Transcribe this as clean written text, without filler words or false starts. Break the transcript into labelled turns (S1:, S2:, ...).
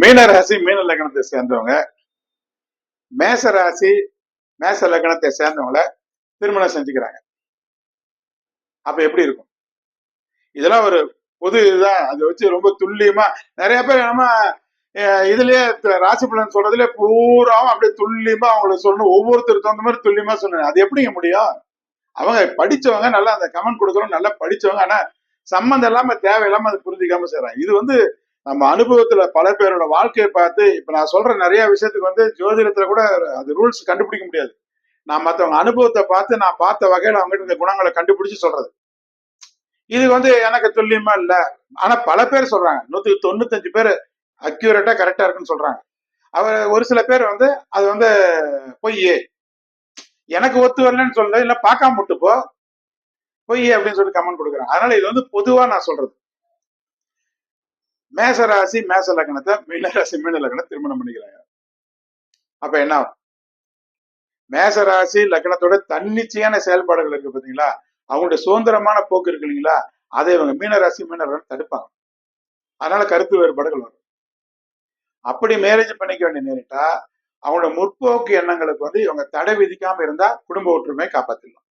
S1: மீன ராசி மீன லக்னத்தை சேர்ந்தவங்க மேச ராசி மேச லக்னத்தை சேர்ந்தவங்கள திருமணம் செஞ்சுக்கிறாங்க. அப்ப எப்படி இருக்கும்? இதெல்லாம் ஒரு பொது இதுதான். அதை வச்சு ரொம்ப துல்லியமா நிறைய பேர் நம்ம இதுலயே ராசி பலன் சொல்றதுல பூராவும் அப்படியே துல்லியமா அவங்களுக்கு சொல்லணும். ஒவ்வொருத்தருக்கு தகுந்த மாதிரி துல்லியமா சொல்லணும். அது எப்படிங்க முடியும்? அவங்க படிச்சவங்க, நல்லா அந்த கமெண்ட் கொடுக்குறோம், நல்லா படிச்சவங்க. ஆனா சம்மந்தம் இல்லாம தேவையில்லாம அதை புரிஞ்சிக்காம செய்யறாங்க. இது வந்து நம்ம அனுபவத்துல பல பேரோட வாழ்க்கையை பார்த்து இப்ப நான் சொல்ற நிறைய விஷயத்துக்கு வந்து ஜோதிடத்துல கூட அது ரூல்ஸ் கண்டுபிடிக்க முடியாது. நான் மத்தவங்க அனுபவத்தை பார்த்து நான் பார்த்த வகையில அவங்க இந்த குணங்களை கண்டுபிடிச்சு சொல்றது. இது வந்து எனக்கு துல்லியமா இல்ல. ஆனா பல பேர் சொல்றாங்க, 195 பேர் அக்யூரேட்டா கரெக்டா இருக்குன்னு சொல்றாங்க. அவர் ஒரு சில பேர் வந்து அது வந்து பொய், எனக்கு ஒத்து வரலன்னு சொல்ல, இல்ல பார்க்காம விட்டு போ, பொய் அப்படின்னு சொல்லி கமெண்ட் கொடுக்குறாங்க. அதனால இது வந்து பொதுவா நான் சொல்றது. மேச ராசி மேச லக்னத்தை மீன ராசி மீன லக்னம் திருமணம் பண்ணிக்கிறாங்க. அப்ப என்ன ஆகும்? மேச ராசி லக்னத்தோட தன்னிச்சையான செயல்பாடுகள் இருக்கு பாத்தீங்களா, அவங்களுடைய சுதந்திரமான போக்கு இருக்கு இல்லைங்களா, அதை இவங்க மீனராசி மீனவர்கள் தடுப்பாங்க. அதனால கருத்து வேறுபாடுகள் வரும். அப்படி மேரேஜ் பண்ணிக்க வேண்டிய நேரிட்டா அவங்களோட முற்போக்கு எண்ணங்களுக்கு வந்து இவங்க தடை விதிக்காம இருந்தா குடும்ப ஒற்றுமையை காப்பாத்திடலாம்.